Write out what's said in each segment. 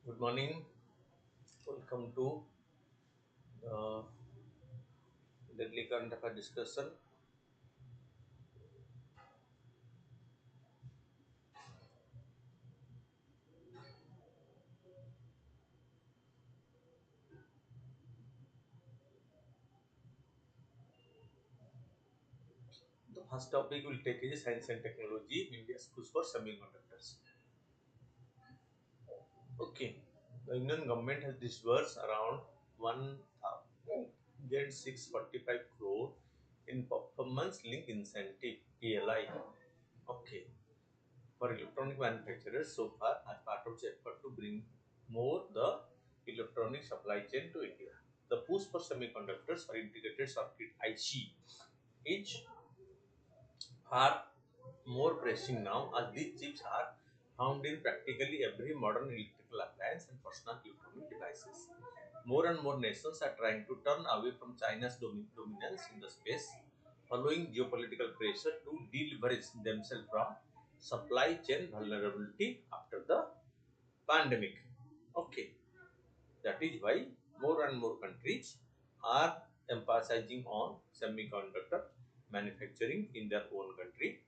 Good morning. Welcome to the Deadly Current Affair discussion. The first topic we'll take is science and technology. India's push for semiconductors. Okay. The Indian government has disbursed around 1,645 crore in performance link incentive PLI. Okay. For electronic manufacturers so far as part of the effort to bring more the electronic supply chain to India. The push for semiconductors for integrated circuit IC is far more pressing now as these chips are found in practically every modern electrical appliance and personal electronic devices. More and more nations are trying to turn away from China's dominance in the space, following geopolitical pressure to deleverage themselves from supply chain vulnerability after the pandemic. Okay, that is why more and more countries are emphasizing on semiconductor manufacturing in their own country.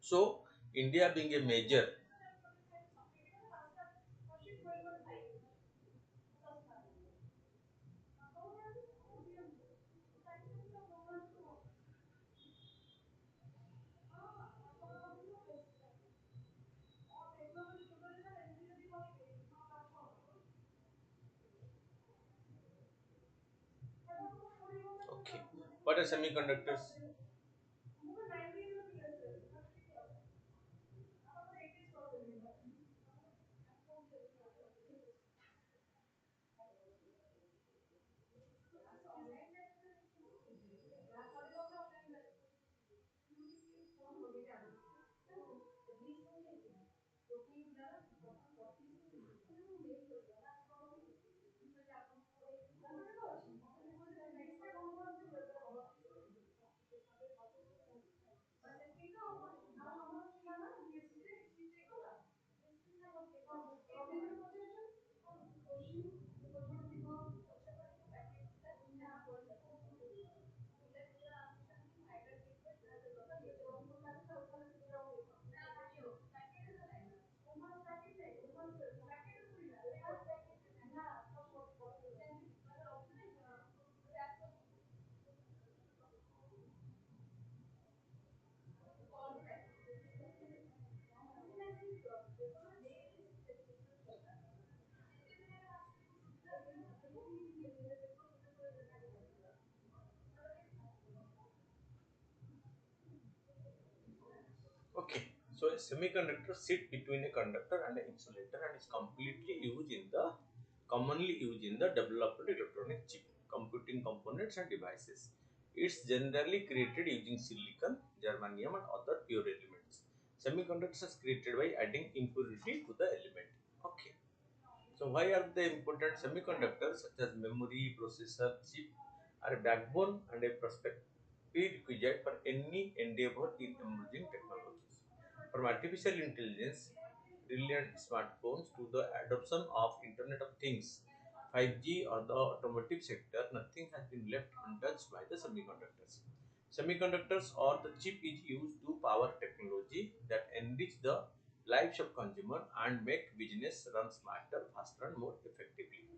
So, India being a major, okay, what are semiconductors? Okay, so a semiconductor sit between a conductor and an insulator and is completely used in the commonly used in the developed electronic chip, computing components and devices. It's generally created using silicon, germanium and other pure elements. Semiconductors is created by adding impurity to the element. Okay. So why are they important? Semiconductors such as memory, processor, chip are a backbone and a prospect prerequisite for any endeavor in emerging technologies. From artificial intelligence, brilliant smartphones to the adoption of Internet of Things, 5G or the automotive sector, nothing has been left untouched by the semiconductors. Semiconductors or the chip is used to power technology that enrich the lives of consumer and make business run smarter, faster and more effectively.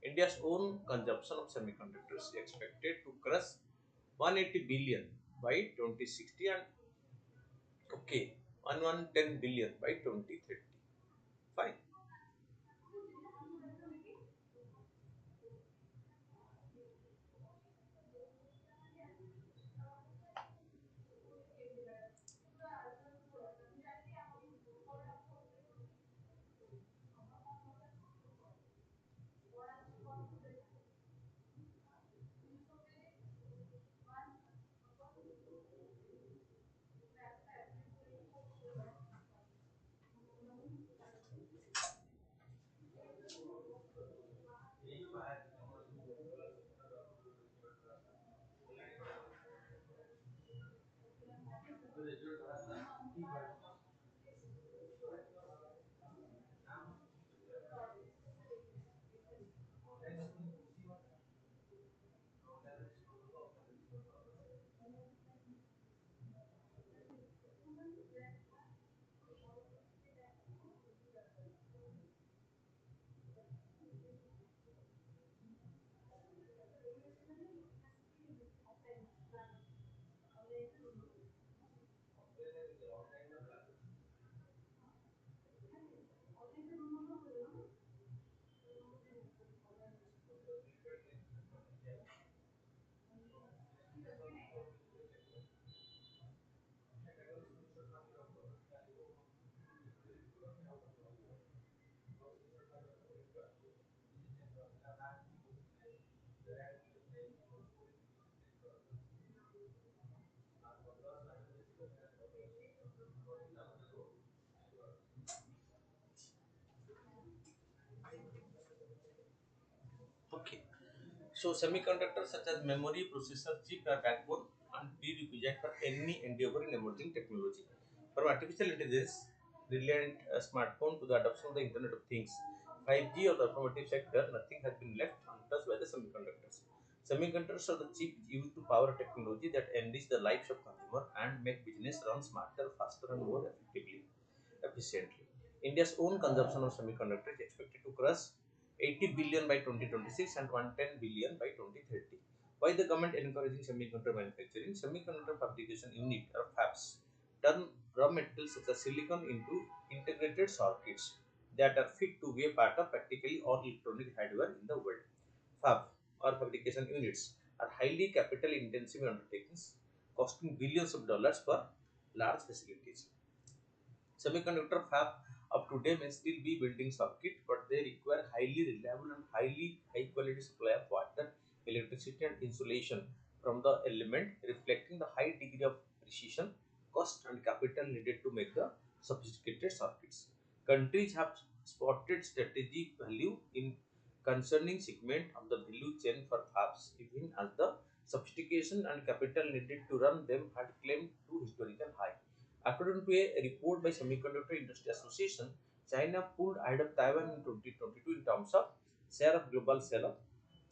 India's own consumption of semiconductors is expected to cross 180 billion by 2060 and okay 1110 billion by 2030. Fine. Okay. So semiconductors such as memory, processor, chip are backbone and prerequisite for any endeavor in emerging technology. From artificial intelligence, reliant smartphone to the adoption of the Internet of Things, 5G or the automotive sector, nothing has been left untouched by the semiconductors. Semiconductors are the chips used to power technology that enrich the lives of consumer and make business run smarter, faster, and more efficiently. India's own consumption of semiconductors is expected to cross 80 billion by 2026 and 110 billion by 2030. Why the government encouraging semiconductor manufacturing? Semiconductor fabrication unit or fabs turn raw materials such as silicon into integrated circuits that are fit to be a part of practically all electronic hardware in the world. Fab or fabrication units are highly capital intensive undertakings costing billions of dollars for large facilities. Semiconductor fab of today may still be building circuit, but they require highly reliable and high quality supply of water, electricity, and insulation from the element, reflecting the high degree of precision, cost, and capital needed to make the sophisticated circuits. Countries have spotted strategic value in concerning segment of the value chain for fabs, even as the sophistication and capital needed to run them had climbed to historical high. According to a report by Semiconductor Industry Association, China pulled ahead of Taiwan in 2022 in terms of share of global sale of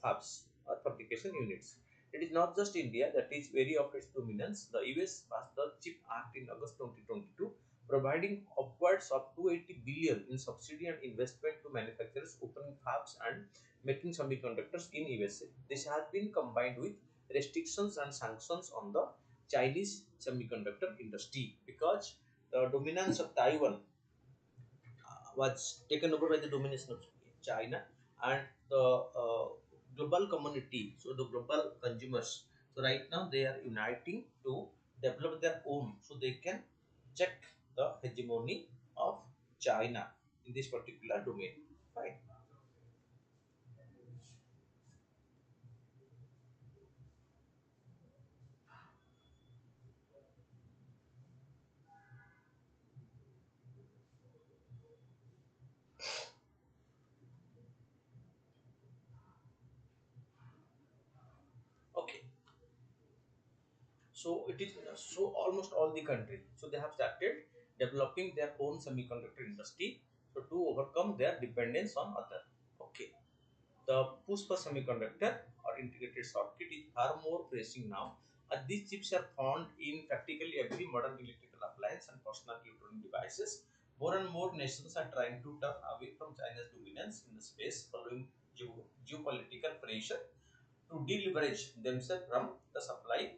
fabs or fabrication units. It is not just India that is wary of its dominance. The US passed the CHIP Act in August 2022, providing upwards of 280 billion in subsidy and investment to manufacturers opening fabs and making semiconductors in USA. This has been combined with restrictions and sanctions on the Chinese semiconductor industry because the dominance of Taiwan was taken over by the domination of China and the global community, so the global consumers. So right now they are uniting to develop their own, so they can check the hegemony of China in this particular domain. Fine. Okay. So it is so almost all the country. So they have started developing their own semiconductor industry so to overcome their dependence on other. Okay. The push for semiconductor or integrated circuit is far more pressing now. These chips are found in practically every modern electrical appliance and personal electronic devices. More and more nations are trying to turn away from China's dominance in the space following geopolitical pressure to deleverage themselves from the supply.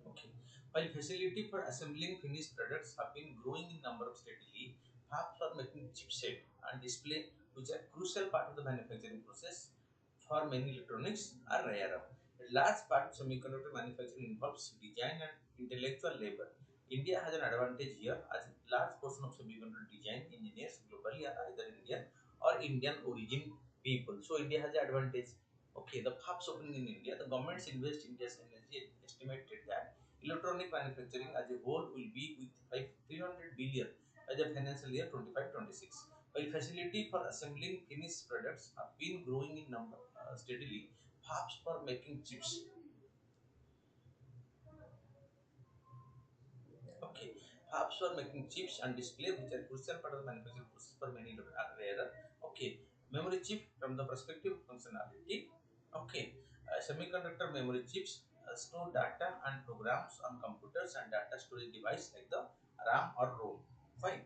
Okay. While facility for assembling finished products have been growing in number of steadily, fabs for making chipset and display, which are crucial part of the manufacturing process for many electronics, are rarer. A large part of semiconductor manufacturing involves design and intellectual labor. India has an advantage here as a large portion of semiconductor design engineers globally are either Indian or Indian origin people. So India has an advantage. Okay, the fabs opening in India, the government's invest India's energy estimated that electronic manufacturing as a whole will be with 300 billion by the financial year 25-26. While facility for assembling finished products have been growing in number steadily, fabs for making chips. Okay, fabs for making chips and display, which are crucial part of the manufacturing process for many are rarer. Okay, memory chip from the perspective of functionality. Okay, semiconductor memory chips store data and programs on computers and data storage device like the RAM or ROM. Fine.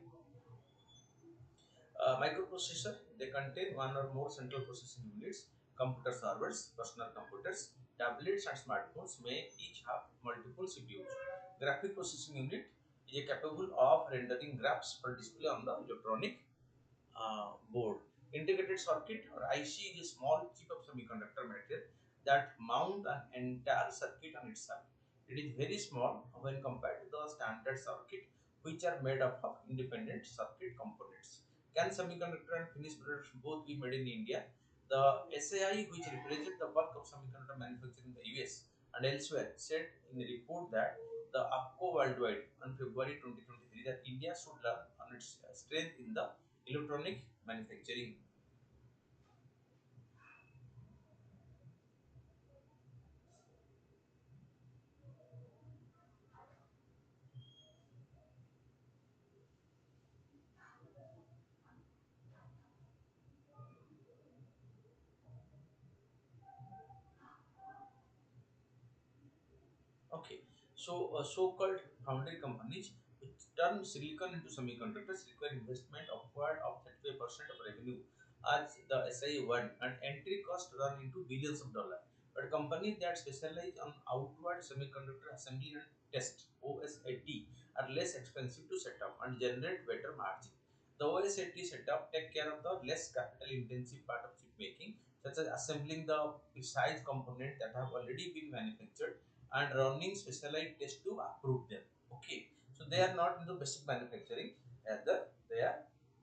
Microprocessor, they contain one or more central processing units. Computer servers, personal computers, tablets and smartphones may each have multiple CPUs. Graphic processing unit is capable of rendering graphs for display on the electronic board. Integrated circuit or IC is a small chip of semiconductor material that mount an entire circuit on itself. It is very small when compared to the standard circuit, which are made up of independent circuit components. Can semiconductor and finished products both be made in India? The SAI, which represents the bulk of semiconductor manufacturing in the US and elsewhere, said in a report that the APCO worldwide on February 2023 that India should learn on its strength in the electronic manufacturing. Okay, so so-called foundry companies which turn silicon into semiconductors require investment upward of 35% of revenue as the SIA one and entry cost run into billions of dollars. But companies that specialize on outward semiconductor assembly and test OSAT are less expensive to set up and generate better margin. The OSAT setup take care of the less capital intensive part of chip making, such as assembling the precise component that have already been manufactured and running specialized tests to approve them. Okay, so they are not into basic manufacturing, rather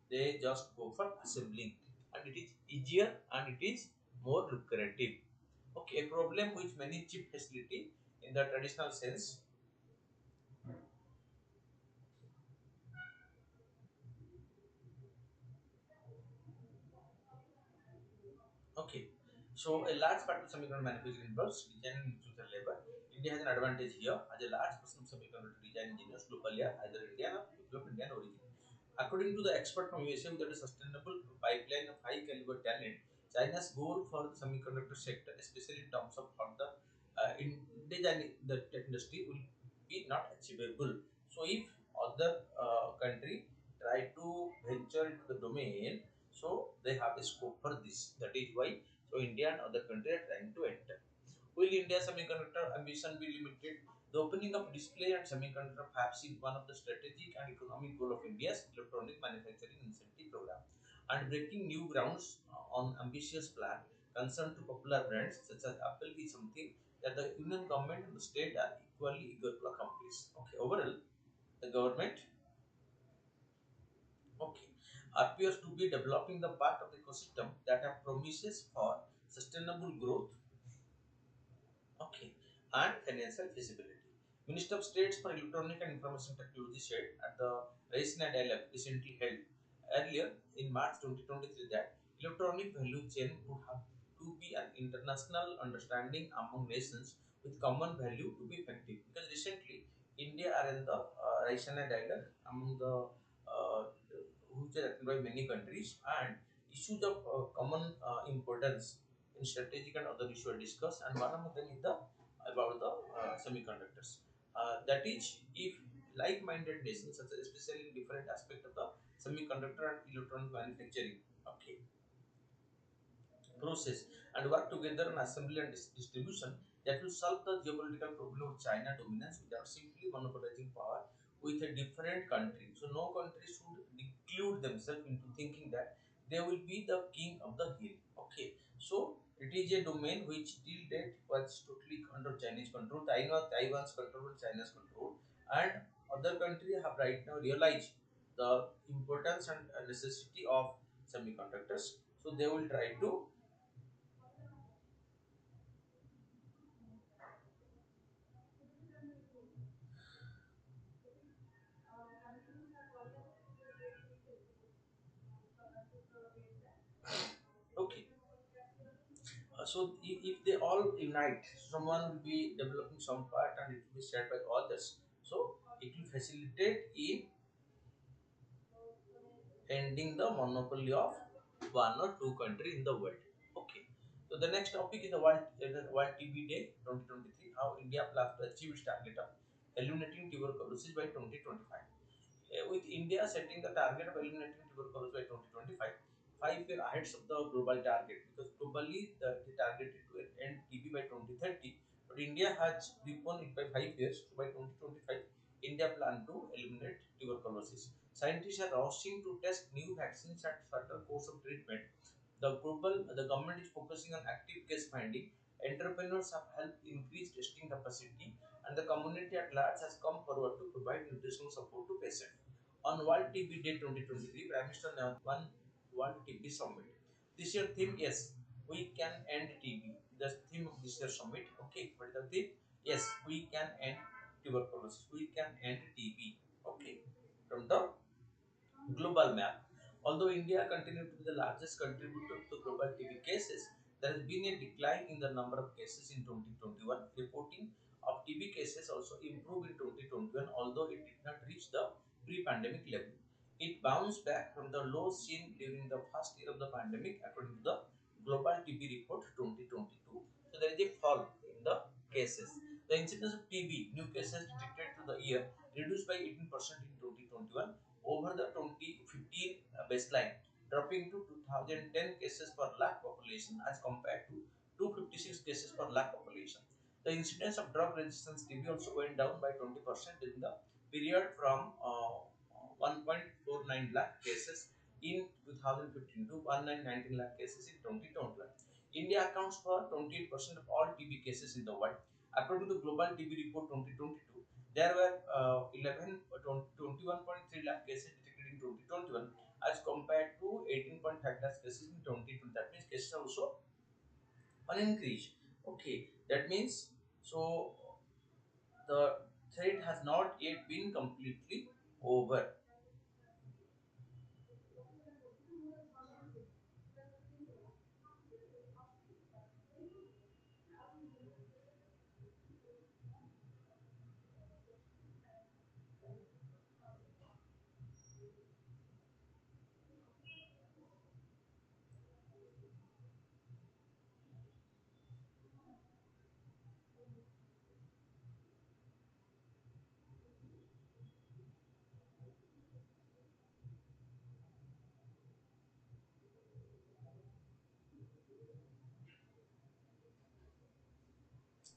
they just go for assembling, and it is easier and it is more lucrative. Okay, a problem which many chip facility in the traditional sense. Okay, so a large part of semiconductor manufacturing involves design and physical labor. India has an advantage here as a large portion of semiconductor design engineers locally are either Indian or people of Indian origin. According to the expert from USA, without a sustainable pipeline of high caliber talent, China's goal for the semiconductor sector, especially in terms of further design the industry, will be not achievable. So, if other country try to venture into the domain, so they have a scope for this. That is why so India and other countries are trying to enter. Will India's semiconductor ambition be limited? The opening of display and semiconductor fabs is one of the strategic and economic goal of India's electronic manufacturing incentive program. And breaking new grounds on ambitious plan concerned to popular brands such as Apple is something that the union government and the state are equally eager to accomplish. Okay, overall, the government okay appears to be developing the part of the ecosystem that have promises for sustainable growth. Okay, and financial feasibility. Minister of States for Electronic and Information Technology said at the Raisina dialogue recently held earlier in March 2023 that electronic value chain would have to be an international understanding among nations with common value to be effective. Because recently, India are in the Raisina dialogue among the which are attended by many countries, and issues of common importance in strategic and other issues are discussed, and one of them is the about the semiconductors. That is, if like-minded nations, such as especially in different aspects of the semiconductor and electronic manufacturing, okay, process and work together on assembly and distribution that will solve the geopolitical problem of China dominance without simply monopolizing power with a different country. So no country should declude themselves into thinking that they will be the king of the hill. Okay, so it is a domain which till date was totally under Chinese control. Taiwan's control, China's control, and other countries have right now realized the importance and necessity of semiconductors. So they will try to okay. So if they all unite, someone will be developing some part and it will be shared by others. So it will facilitate in ending the monopoly of one or two country in the world. Okay. So the next topic is the World TB Day 2023. How India plans to achieve its target of eliminating tuberculosis by 2025. With India setting the target of eliminating tuberculosis by 2025, 5 years ahead of the global target, because globally the target is to end TB by 2030, but India has preponed it by 5 years. So by 2025, India plan to eliminate tuberculosis. Scientists are rushing to test new vaccines and further course of treatment. The government is focusing on active case finding. Entrepreneurs have helped increase testing capacity, and the community at large has come forward to provide nutritional support to patients. On World TB Day 2023, Prime Minister announced one World TB Summit. This year theme, yes, we can end TB. The theme of this year summit. Okay, what is the theme? Yes, we can end tuberculosis. We can end TB. Okay, from the global map. Although India continued to be the largest contributor to global TB cases, there has been a decline in the number of cases in 2021. Reporting of TB cases also improved in 2021, although it did not reach the pre-pandemic level. It bounced back from the low seen during the first year of the pandemic, according to the Global TB Report 2022. So there is a fall in the cases. The incidence of TB, new cases detected through the year, reduced by 18% in 2021 over the 2015 baseline, dropping to 2010 cases per lakh population as compared to 256 cases per lakh population. The incidence of drug resistance TB also went down by 20% during the period from 1.49 lakh cases in 2015 to 1919 lakh cases in 2021. India accounts for 28% of all TB cases in the world. According to the Global TB Report 2022, there were 21.3 lakh cases detected in 2021 as compared to 18.5 lakh cases in 2020. That means cases are also on increase. Okay, that means so the threat has not yet been completely over.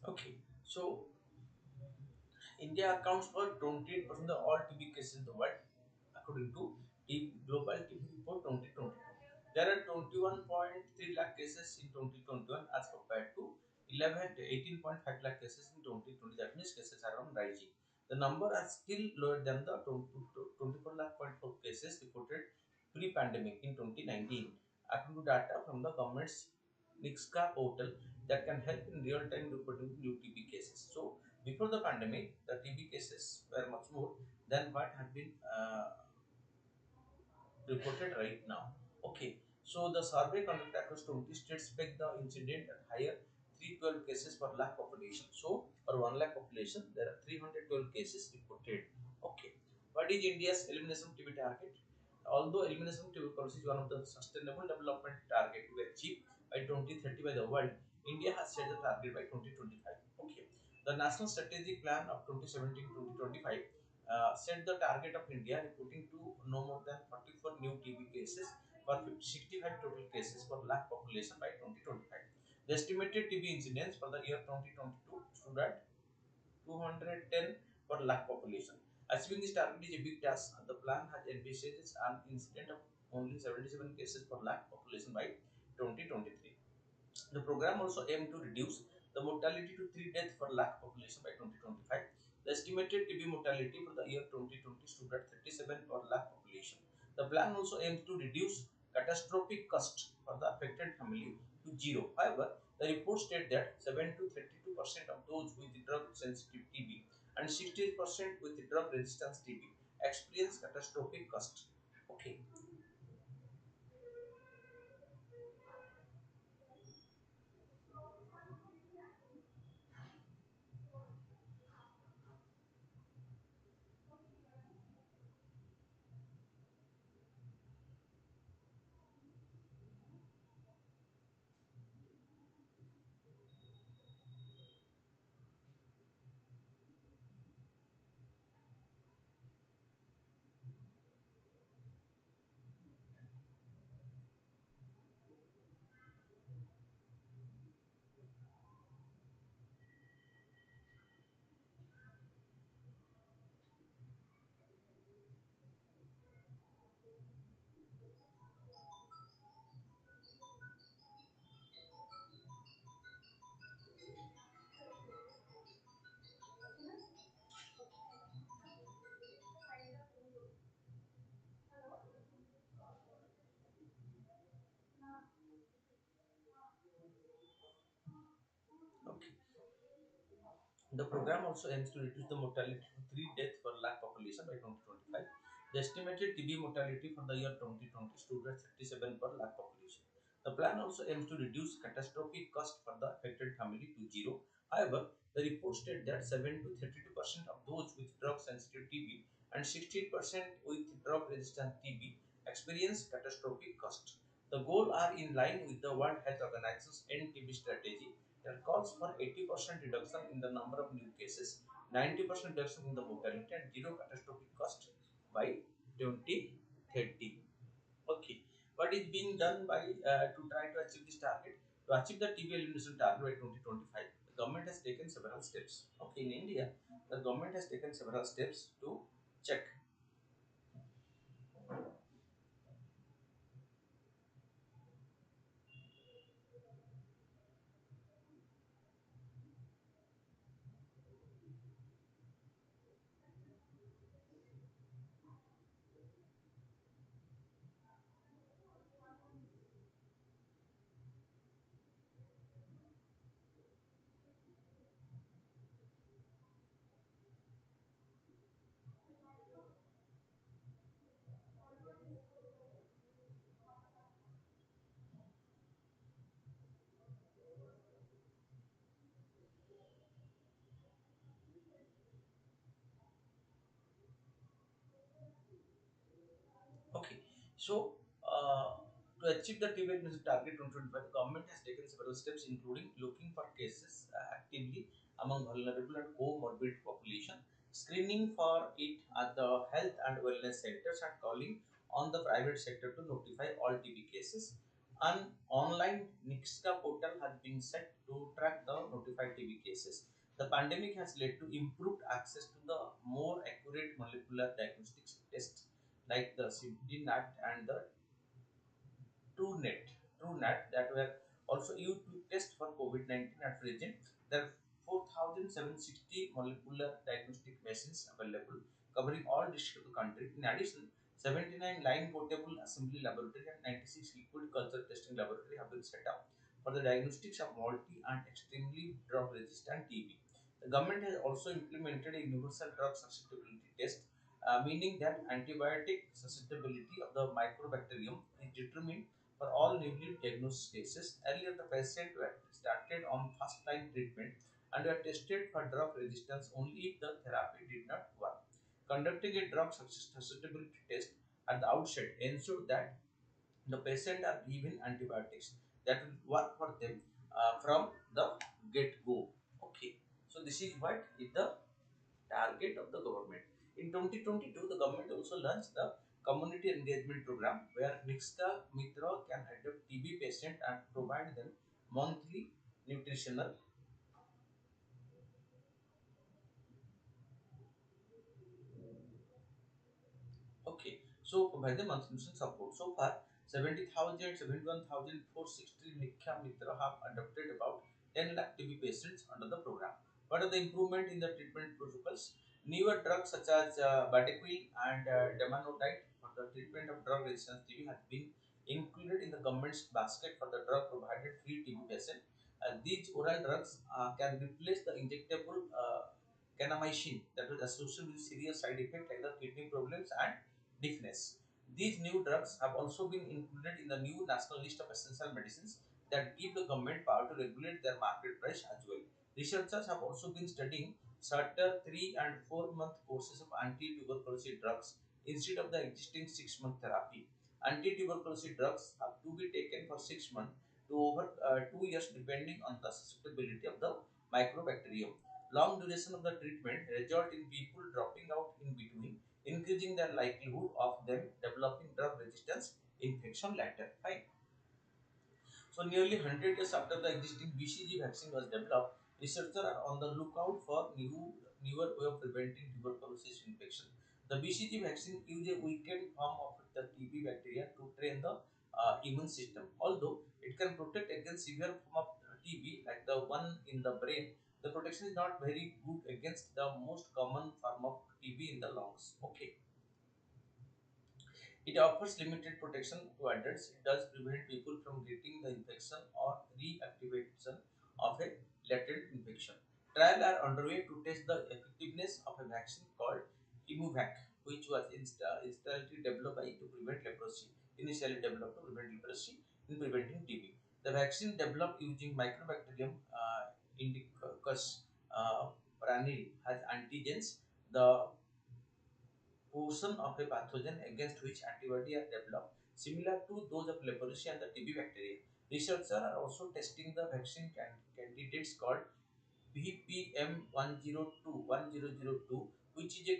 Okay, so India accounts for 28% of all TB cases in the world, according to Global TB Report 2022. There are 21.3 lakh cases in 2021 as compared to 18.5 lakh cases in 2020. That means cases are on rising. The number are still lower than the 24 lakh point four cases reported pre-pandemic in 2019, according to data from the government's NICSCA portal that can help in real-time reporting new TB cases. So before the pandemic, the TB cases were much more than what have been reported right now. Okay, so the survey conducted across 20 states pegged the incident at higher 312 cases per lakh population. So, for 1 lakh population, there are 312 cases reported. Okay, what is India's elimination TB target? Although elimination of tuberculosis is one of the sustainable development target to be achieved by 2030 by the world, India has set the target by 2025. Okay, the National Strategic Plan of 2017-2025 set the target of India reporting to no more than 44 new TB cases for 65 total cases per lakh population by 2025. The estimated TB incidence for the year 2022 stood at 210 per lakh population. Achieving this target is a big task. The plan has envisaged an incident of only 77 cases per lakh population by 2023. The program also aimed to reduce the mortality to 3 deaths per lakh population by 2025. The estimated TB mortality for the year 2020 stood at 37 per lakh population. The plan also aims to reduce catastrophic cost for the affected family to zero. However, the report stated that 7 to 32% of those with drug sensitive TB and 60% with drug resistance TB experience catastrophic cost. Okay. The program also aims to reduce the mortality to 3 deaths per lakh population by 2025. The estimated TB mortality for the year 2020 stood at 37 per lakh population. The plan also aims to reduce catastrophic cost for the affected family to zero. However, the report stated that 7 to 32% of those with drug sensitive TB and 16% with drug resistant TB experience catastrophic cost. The goals are in line with the World Health Organization's end TB strategy that calls for 80% reduction in the number of new cases, 90% reduction in the mortality, and zero catastrophic cost by 2030. Okay, what is being done by to try to achieve this target? To achieve the TB elimination target by 2025, the government has taken several steps. Okay, in India, the government has taken several steps to check. Okay, so to achieve the TB elimination target 2025, the government has taken several steps, including looking for cases actively among vulnerable and comorbid population, screening for it at the health and wellness centers, and calling on the private sector to notify all TB cases. An online NICSCA portal has been set to track the notified TB cases. The pandemic has led to improved access to the more accurate molecular diagnostics tests like the SIMPLINAT and the TrueNet, TrueNat that were also used to test for COVID-19 at present. There are 4,760 molecular diagnostic machines available covering all districts of the country. In addition, 79 line portable assembly laboratory and 96 liquid culture testing laboratory have been set up for the diagnostics of multi and extremely drug resistant TB. The government has also implemented a universal drug susceptibility test, meaning that antibiotic susceptibility of the microbacterium is determined for all newly diagnosed cases. Earlier, the patient were started on first-line treatment and were tested for drug resistance only if the therapy did not work. Conducting a drug susceptibility test at the outset ensured that the patient are given antibiotics that will work for them from the get-go. Okay, so this is what is the target of the government. In 2022, the government also launched the community engagement program where Nixka Mitra can adopt TB patient and provide them monthly nutritional. Okay, so provide the monthly nutrition support. So far, 70,000, 71,460 Nikya Mitra have adopted about 10 lakh TB patients under the program. What are the improvement in the treatment protocols? Newer drugs such as Badequil and Demanotide for the treatment of drug resistant TB has been included in the government's basket for the drug provided free TB patient. These oral drugs can replace the injectable kanamycin that was associated with serious side effects like the kidney problems and deafness. These new drugs have also been included in the new national list of essential medicines that give the government power to regulate their market price as well. Researchers have also been studying shorter 3 and 4 month courses of anti-tuberculosis drugs instead of the existing 6-month therapy. Anti-tuberculosis drugs have to be taken for 6 months to over 2 years depending on the susceptibility of the microbacterium. Long duration of the treatment result in people dropping out in between, increasing the likelihood of them developing drug resistance infection later. Fine. So nearly 100 years after the existing BCG vaccine was developed, researchers are on the lookout for newer way of preventing tuberculosis infection. The BCG vaccine uses a weakened form of the TB bacteria to train the immune system. Although it can protect against severe form of TB like the one in the brain, the protection is not very good against the most common form of TB in the lungs. Okay. It offers limited protection to adults. It does prevent people from getting the infection or reactivation of a latent infection. Trials are underway to test the effectiveness of a vaccine called Imuvac, which was instantly developed to prevent leprosy. Initially developed to prevent leprosy in preventing TB. The vaccine developed using Microbacterium Indicus pranil has antigens, the portion of a pathogen against which antibody are developed, similar to those of leprosy and the TB bacteria. Researchers are also testing the vaccine candidates called BPM 102, which is a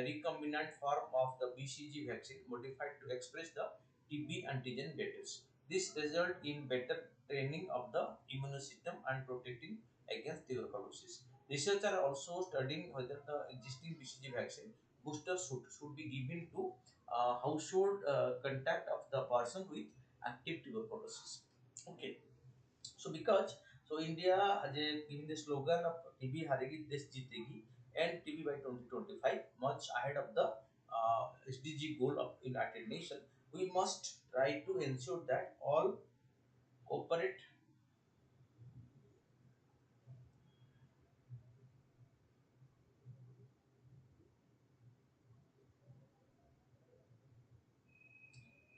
recombinant form of the BCG vaccine modified to express the TB antigen better. This result in better training of the immune system and protecting against tuberculosis. Researchers are also studying whether the existing BCG vaccine booster should be given to household contact of the person with active tuberculosis. Okay, so because so India has given the slogan of TB हारेगी देश जीतेगी and TB by 2025, much ahead of the SDG goal of United Nations. We must try to ensure that all cooperate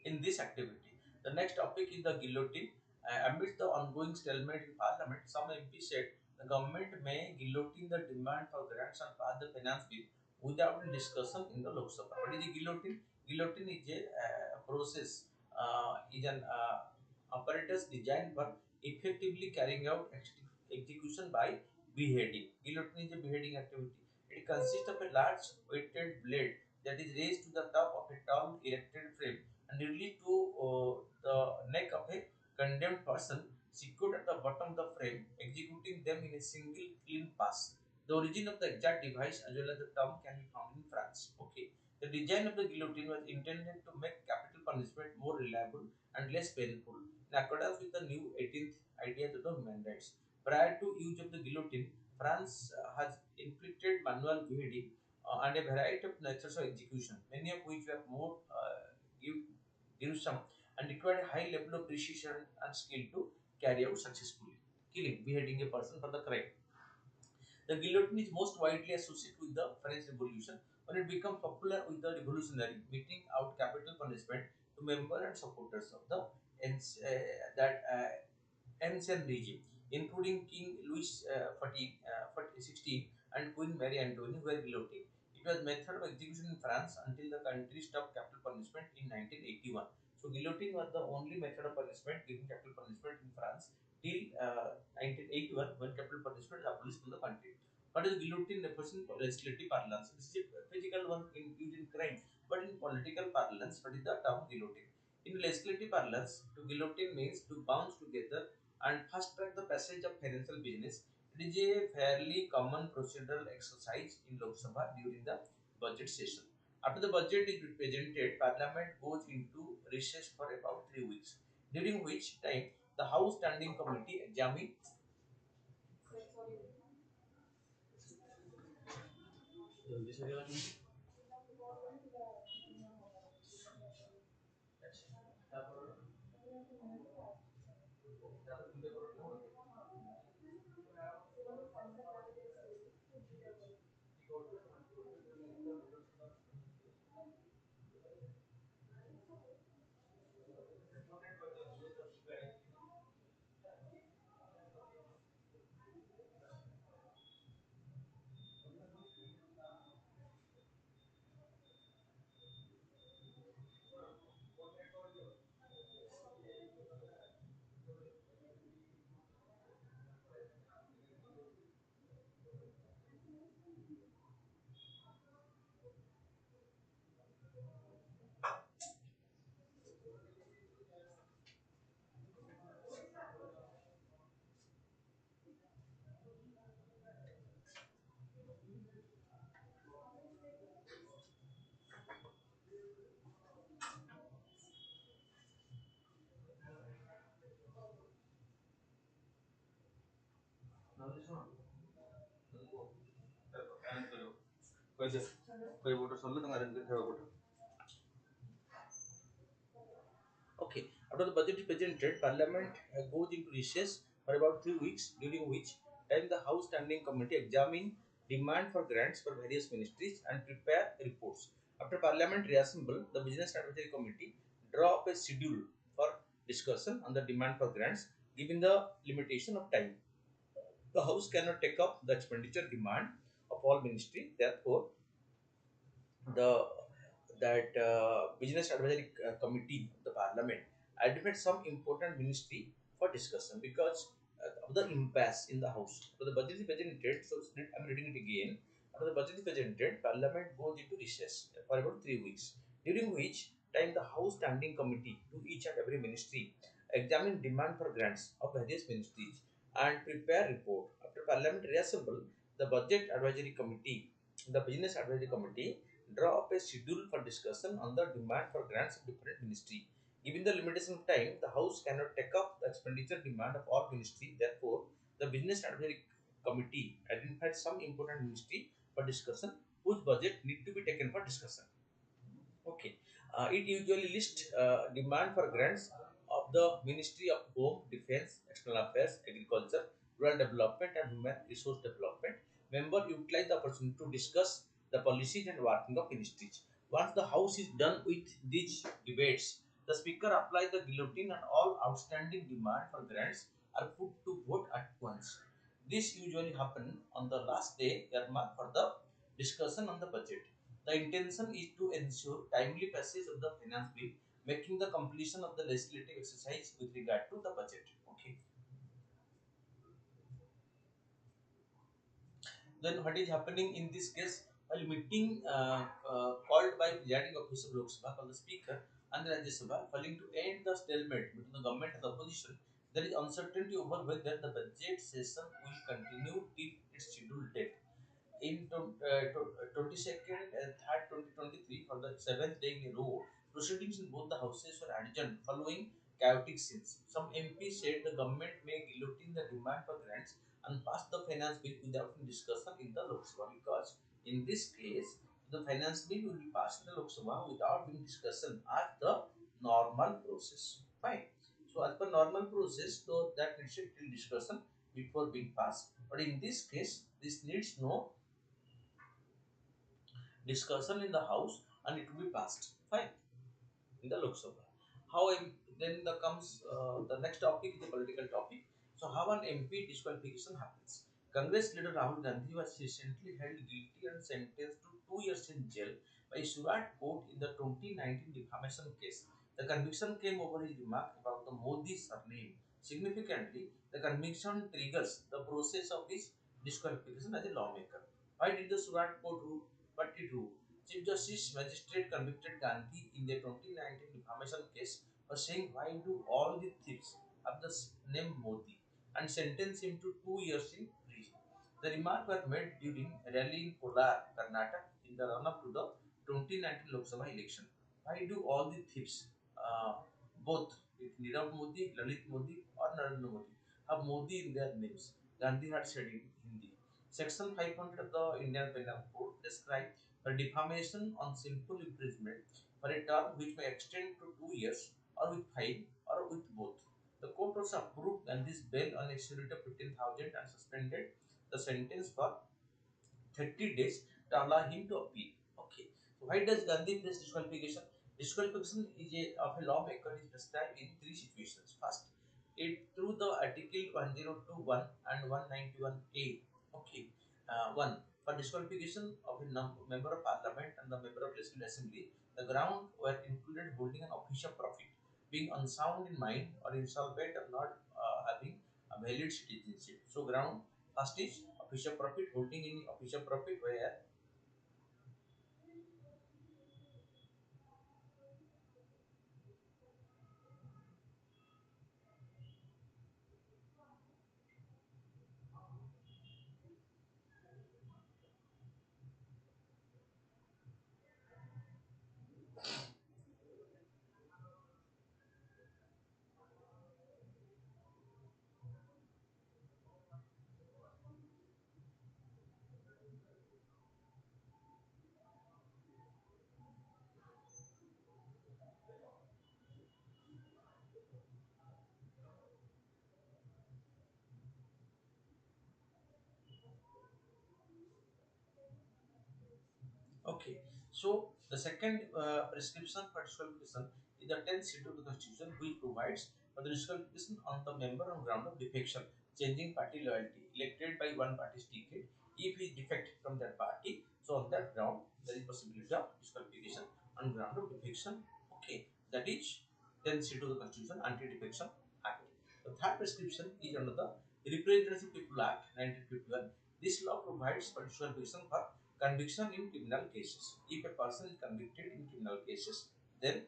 in this activity. The next topic is the guillotine. Amidst the ongoing stalemate in Parliament, some MP said the government may guillotine the demand for grants and pass the finance bill without a discussion in the Lok Sabha. What is the guillotine? Guillotine is a process, is an apparatus designed for effectively carrying out execution by beheading. Guillotine is a beheading activity. It consists of a large weighted blade that is raised to the top of a tall erected frame and nearly to the neck of a condemned person secured at the bottom of the frame, executing them in a single clean pass. The origin of the exact device as well as the term can be found in France. Okay. The design of the guillotine was intended to make capital punishment more reliable and less painful in accordance with the new 18th ideas of the human rights. Prior to use of the guillotine, France has inflicted manual beheading and a variety of methods of execution, many of which were more gruesome and required a high level of precision and skill to carry out successfully. Killing, beheading a person for the crime. The guillotine is most widely associated with the French Revolution when it became popular with the revolutionary, meting out capital punishment to members and supporters of the ancient regime, including King Louis XVI and Queen Mary Antoinette were guillotined. It was method of execution in France until the country stopped capital punishment in 1981. So guillotine was the only method of punishment, giving capital punishment in France till 1981 when capital punishment is abolished in the country. What is guillotine refers in legislative parlance? This is a physical one used in crime, but in political parlance, what is the term guillotine? In legislative parlance, to guillotine means to bounce together and fast track the passage of financial business. It is a fairly common procedural exercise in Lok Sabha during the budget session. After the budget is presented, Parliament goes into recess for about 3 weeks, during which time the House Standing Committee examines. Okay, after the budget is presented, Parliament goes into recess for about 3 weeks, during which time the House Standing Committee examine demand for grants for various ministries and prepare reports. After Parliament reassemble, the Business Advisory Committee draw up a schedule for discussion on the demand for grants, given the limitation of time. The House cannot take up the expenditure demand of all ministry. Therefore, the that business advisory committee of the parliament identified some important ministry for discussion because of the impasse in the house. So the budget is presented. So I'm reading it again. After the budget is presented, parliament goes into recess for about 3 weeks, during which time the house standing committee to each and every ministry examine demand for grants of various ministries and prepare report. After parliament reassemble, the budget advisory committee, the business advisory committee draw up a schedule for discussion on the demand for grants of different ministry. Given the limitation of time, the House cannot take up the expenditure demand of all ministry. Therefore, the Business Advisory Committee identified some important ministry for discussion whose budget need to be taken for discussion. Okay. It usually lists demand for grants of the Ministry of Home, Defense, External Affairs, Agriculture, Rural Development, and Human Resource Development. Member utilize the opportunity to discuss the policies and working of ministries. Once the House is done with these debates, the Speaker applies the guillotine and all outstanding demand for grants are put to vote at once. This usually happens on the last day earmarked for the discussion on the budget. The intention is to ensure timely passage of the finance bill, making the completion of the legislative exercise with regard to the budget. Okay. Then what is happening in this case? While meeting called by presiding officer of Lok Sabha, called the Speaker and the Rajya Sabha, failing to end the stalemate between the government and the opposition, there is uncertainty over whether the budget session will continue till its scheduled date. In 22nd and 3rd 2023, for the seventh day in a row, proceedings in both the houses were adjourned following chaotic scenes. Some MPs said the government may guillotine the demand for grants and pass the finance bill without any discussion in the Lok Sabha, because in this case the finance bill will be passed in the Lok Sabha without being discussion as the normal process. Fine. So as per normal process, so that needs a discussion before being passed. But in this case, this needs no discussion in the House and it will be passed. Fine. In the Lok Sabha. How then comes the next topic is a political topic. So how an MP disqualification happens? Congress leader Rahul Gandhi was recently held guilty and sentenced to 2 years in jail by Surat court in the 2019 defamation case. The conviction came over his remark about the Modi surname. Significantly, the conviction triggers the process of his disqualification as a lawmaker. Why did the Surat court rule? What it ruled? Chief Justice Magistrate convicted Gandhi in the 2019 defamation case for saying, "Why do all the thieves have the name Modi?" and sentenced him to 2 years in prison. The remark was made during a rally in Kolar, Karnataka, in the run-up to the 2019 Lok Sabha election. Why do all the thieves, uh, both Nirav Modi, Lalit Modi, or Narendra Modi, have Modi in their names? Gandhi had said in Hindi. Section 500 of the Indian Penal Code describes for defamation on sinful imprisonment for a term which may extend to 2 years or with fine or with both. The court also approved Gandhi's bail on a security of 15,000 and suspended the sentence for 30 days to allow him to appeal. Okay. So why does Gandhi face disqualification? Disqualification of a lawmaker is prescribed in three situations. First, it through the Article 1021 and 191A. Okay. One, for disqualification of a member of parliament and the member of legislative assembly, the ground were included holding an official profit, being unsound in mind or insolvent or not having a valid citizenship. So ground first is official profit, holding any official profit where Okay, so the second prescription for disqualification is the 10th schedule of the Constitution, which provides for the disqualification on the member on ground of defection, changing party loyalty, elected by one party's ticket. If he defect from that party, so on that ground there is possibility of disqualification on ground of defection. Okay, that is 10th schedule of the Constitution, Anti-Defection Act. The third prescription is under the Representative People Act 1951. This law provides for disqualification for conviction in criminal cases. If a person is convicted in criminal cases, then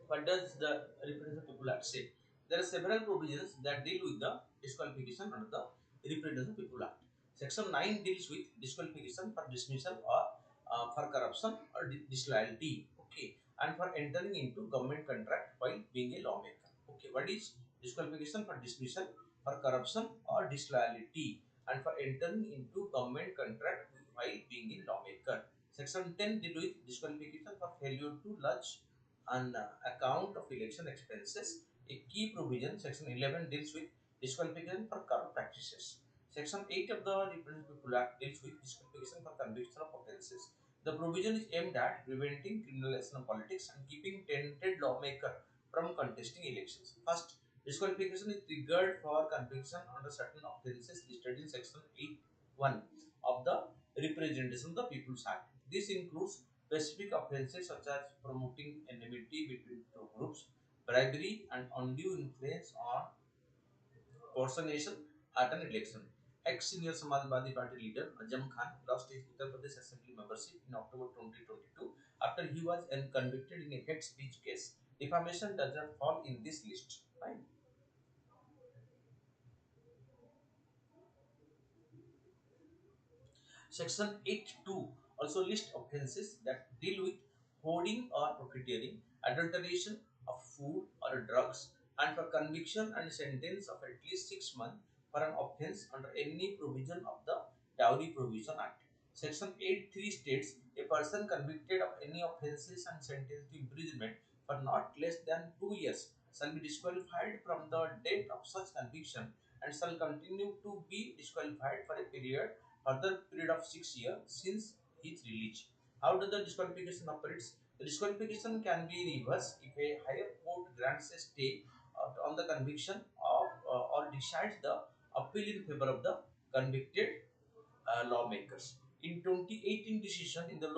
what does the Representative People Act say? There are several provisions that deal with the disqualification under the Representative People Act. Section 9 deals with disqualification for dismissal or for corruption or disloyalty. Okay, and for entering into government contract while being a lawmaker. Okay, what is disqualification for dismissal, for corruption or disloyalty, and for entering into government contract while being a lawmaker. Section 10 deals with disqualification for failure to lodge an account of election expenses. A key provision, Section 11, deals with disqualification for corrupt practices. Section 8 of the Representative People Act deals with disqualification for conviction of offences. The provision is aimed at preventing criminalization of politics and keeping tainted lawmaker from contesting elections. First, disqualification is triggered for conviction under certain offences listed in Section 8(1) of the Representation of the People's Act. This includes specific offences such as promoting enmity between two groups, bribery, and undue influence on personation at an election. Ex-senior Samajwadi Party leader Azam Khan lost his Uttar Pradesh Assembly membership in October 2022 after he was convicted in a hate speech case. Defamation does not fall in this list. Right? Section 8(2) also lists offences that deal with hoarding or profiteering, adulteration of food or drugs, and for conviction and sentence of at least 6 months for an offence under any provision of the Dowry Provision Act. Section 8(3) states a person convicted of any offences and sentenced to imprisonment for not less than 2 years shall be disqualified from the date of such conviction and shall continue to be disqualified for a further period of 6 years since its release. How does the disqualification operates? The disqualification can be reversed if a higher court grants a stay on the conviction of or decides the appeal in favor of the convicted lawmakers. In 2018 decision in the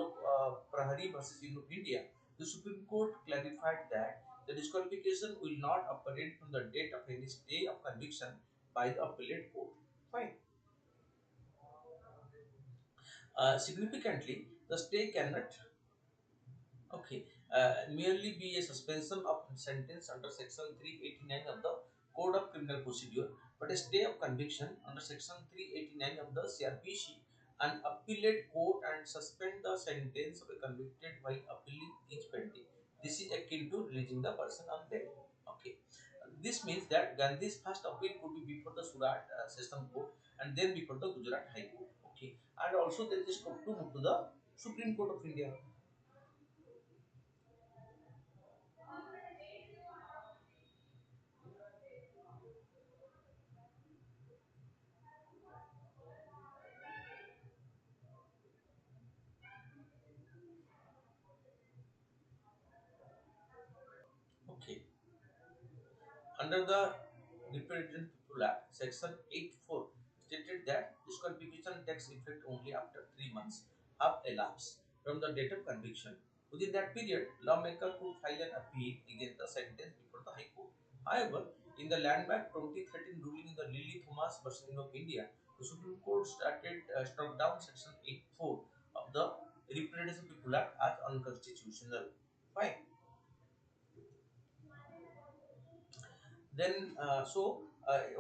Prahari versus India, the Supreme Court clarified that the disqualification will not operate from the date of any stay of conviction by the appellate court. Fine. Significantly, the stay cannot merely be a suspension of sentence under Section 389 of the Code of Criminal Procedure, but a stay of conviction under Section 389 of the CRPC and appellate court and suspend the sentence of a convicted while appealing is pending. This is akin to releasing the person on bail. Okay. This means that Gandhi's first appeal could be before the Surat Session Court and then before the Gujarat High Court. Okay. And also there is a scope to move to the Supreme Court of India. Okay. Under the Representative People Act, Section 8(4) stated that disqualification takes effect only after 3 months have elapsed from the date of conviction. Within that period, lawmaker could file an appeal against the sentence before the High Court. However, in the landmark 2013 ruling in the Lily Thomas versus of India, the Supreme Court struck down Section 8(4) of the Representative People Act as unconstitutional. Fine. Then,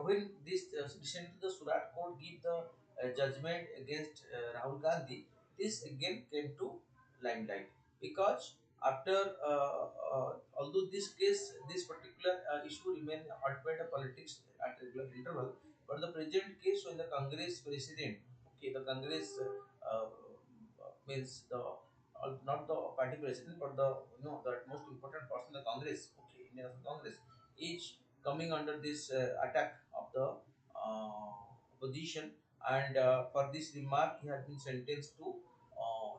when this recently the Surat court give the judgment against Rahul Gandhi, this again came to limelight because after although this particular issue remain hot by the politics at regular interval, but the present case when the Congress president, okay, the Congress means the not the party president, but the the most important person in the Congress, okay, Indian National Congress, is coming under this attack of the opposition, and for this remark he has been sentenced to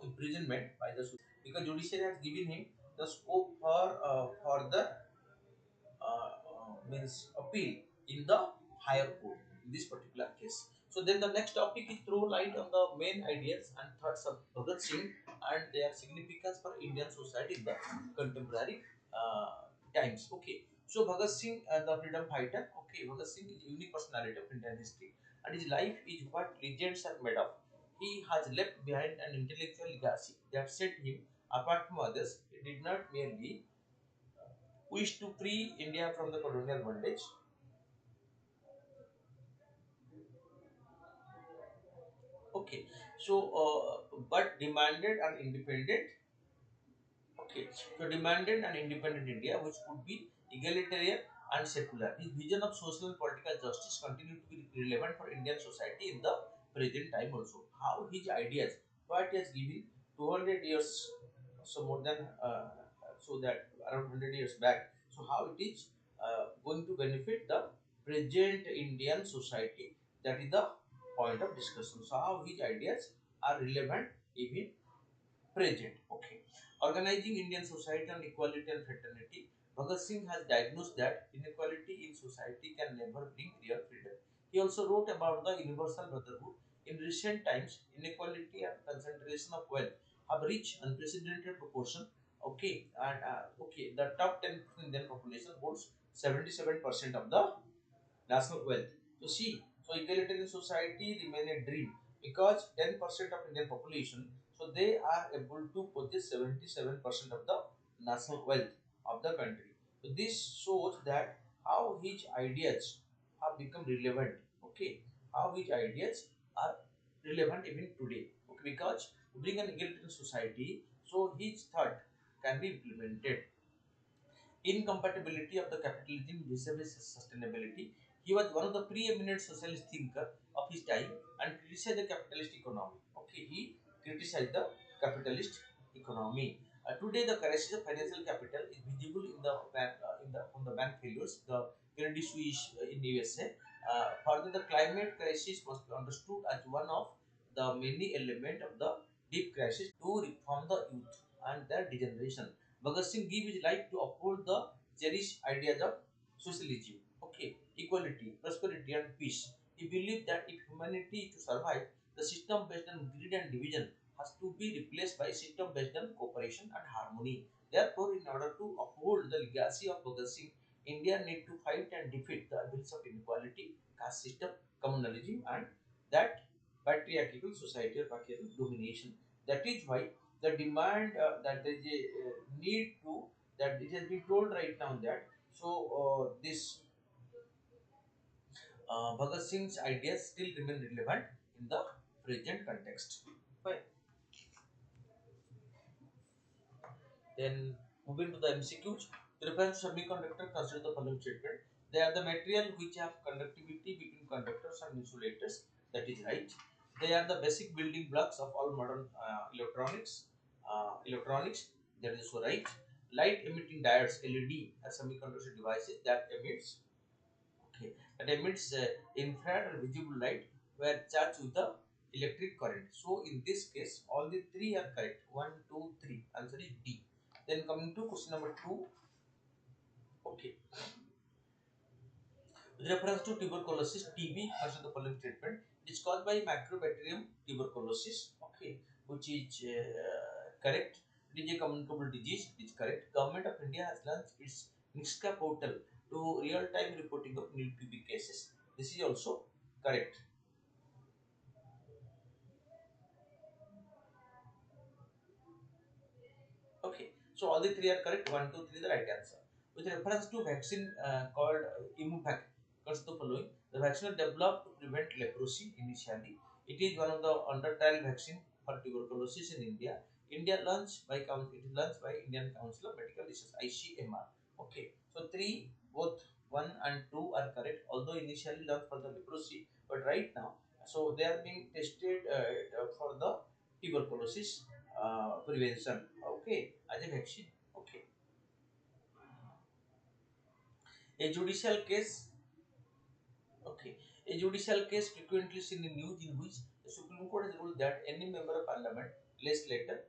imprisonment by the because judiciary has given him the scope for further means appeal in the higher court in this particular case. So then the next topic is throw light on the main ideas and thoughts of Bhagat Singh and their significance for Indian society in the contemporary times. Okay, so Bhagat Singh, the freedom fighter. Okay, Bhagat Singh is a unique personality of Indian history, and his life is what legends are made of. He has left behind an intellectual legacy that set him apart from others. He did not merely wish to free India from the colonial bondage. Okay, so but demanded an independent. Okay, so demanded an independent India which could be egalitarian and secular. His vision of social and political justice continued to be relevant for Indian society in the present time also. How his ideas, what he has given 200 years, so more than so that around 100 years back. So how it is going to benefit the present Indian society? That is the point of discussion. So how his ideas are relevant even present. Okay. Organizing Indian society on equality and fraternity, Bhagat Singh has diagnosed that inequality in society can never bring real freedom. He also wrote about the universal brotherhood. In recent times, inequality and concentration of wealth have reached unprecedented proportion. Okay, and okay, the top 10% Indian population holds 77% of the national wealth. So see, so egalitarian society remain a dream because 10% of Indian population, so they are able to possess 77% of the national wealth of the country. So this shows that how his ideas have become relevant. Okay, how his ideas are relevant even today. Okay, because to bring an egalitarian society, so his thought can be implemented. Incompatibility of the capitalism vis-a-vis sustainability. He was one of the preeminent socialist thinker of his time and criticized the capitalist economy. Okay, he criticized the capitalist economy. Today, the crisis of financial capital is visible in the from the bank failures, the Credit Suisse in USA. Further, the climate crisis must be understood as one of the many elements of the deep crisis to reform the youth and their degeneration. Bhagat Singh gave his life to uphold the cherished ideas of socialism, okay, equality, prosperity, and peace. He believed that if humanity is to survive, the system based on greed and division has to be replaced by a system based on cooperation and harmony. Therefore, in order to uphold the legacy of Bhagat Singh, India need to fight and defeat the evils of inequality, caste system, communalism, and that patriarchal society or patriarchal domination. That is why the demand that there is a need to that it has been told right now that so this Bhagat Singh's ideas still remain relevant in the present context. Fine. Then moving to the MCQs, the reference to semiconductor consider the following statement. They are the material which have conductivity between conductors and insulators. That is right. They are the basic building blocks of all modern electronics. Electronics. That is also right. Light emitting diodes (LED) are semiconductor devices that emits okay that emits infrared or visible light were charged with the electric current. So in this case, all the three are correct. One, two, three. Answer is D. Then coming to question number two. Okay. With reference to tuberculosis, TB, consider the following statement. It is caused by Microbacterium tuberculosis. Okay, which is correct. It is a communicable disease. It is correct. Government of India has launched its NIXCA portal to real-time reporting of new TB cases. This is also correct. Okay, so all the three are correct. One, two, three, the right answer. With reference to vaccine called Imuvac, consider the following: the vaccine was developed to prevent leprosy initially. It is one of the under trial vaccine for tuberculosis in India. India launched by it is launched by Indian Council of Medical Research (ICMR). Okay, so three, both one and two are correct. Although initially launched for the leprosy, but right now, so they are being tested for the tuberculosis prevention, okay, as a vaccine. Okay, a judicial case. Okay, a judicial case frequently seen in news in which the Supreme Court has ruled that any member of parliament, legislator.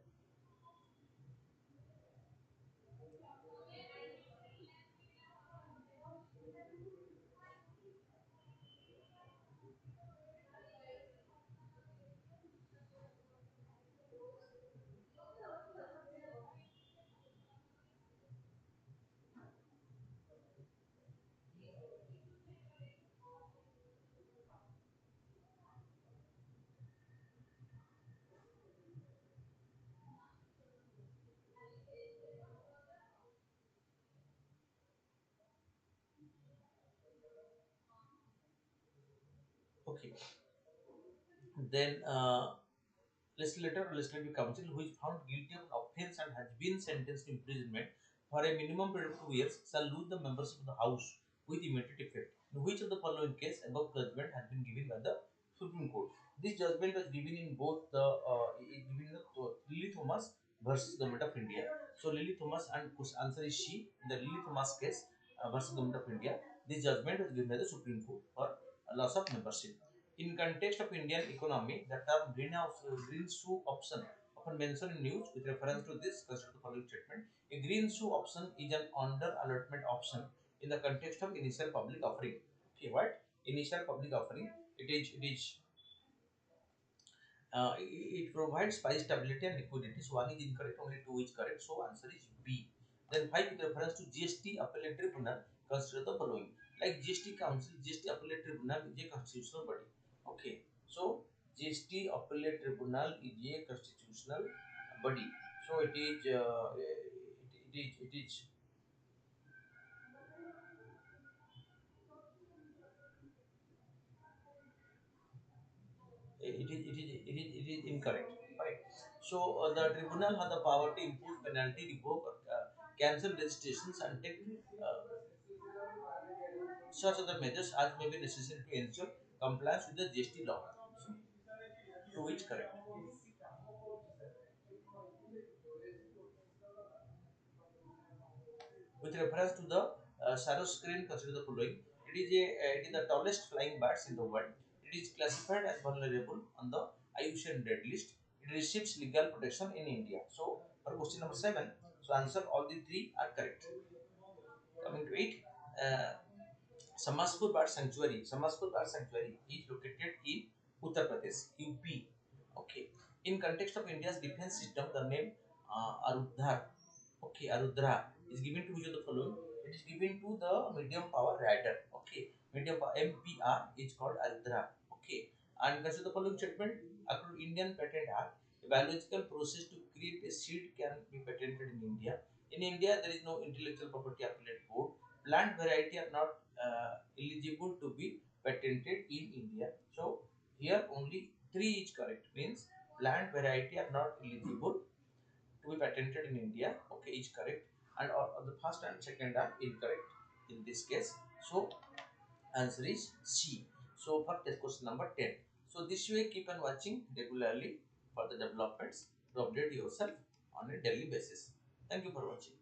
Okay, then legislator or legislative council who is found guilty of an offence and has been sentenced to imprisonment for a minimum period of 2 years shall lose the membership of the House with immediate effect. In which of the following case above judgment has been given by the Supreme Court? This judgment was given in both the given in the Lily Thomas versus Government of India. So Lily Thomas, and answer is she. In the Lily Thomas case versus Government of India, this judgment was given by the Supreme Court for loss of membership. In context of Indian economy, the term green shoe option often mentioned in news with reference to this. Consider the following statement: a green shoe option is an under allotment option in the context of initial public offering. Okay, what initial public offering? It provides price stability and liquidity. So one is incorrect, only two is correct. So answer is B. Then 5 with reference to GST appellate tribunal. Consider the following: like GST council, GST appellate tribunal is a constitutional body. Okay, so GST appellate tribunal is a constitutional body. So it is incorrect. Right. So the tribunal has the power to impose penalty, revoke, or cancel registrations and take such other measures as may be necessary to ensure compliance with the GST law. So, to which correct. With reference to the Saros screen, consider the following. It is the tallest flying birds in the world. It is classified as vulnerable on the IUCN Red List. It receives legal protection in India. So, for question number 7, so answer all the three are correct. Coming to it, uh, Samaspur Bird Sanctuary is located in Uttar Pradesh, UP. Okay. In context of India's defense system, the name Arudhar, okay, Arudhra is given to which of the following? It is given to the medium power radar. Okay, medium power MPR is called Arudhra. Okay, and consider the following statement: according to Indian Patent Act, a biological process to create a seed can be patented in India. In India, there is no intellectual property appellate court. Plant variety are not eligible to be patented in India. So here only three is correct. Means plant variety are not eligible to be patented in India. Okay, is correct, and the first and second are incorrect in this case. So answer is C. So for test question number 10. So this way keep on watching regularly for the developments to update yourself on a daily basis. Thank you for watching.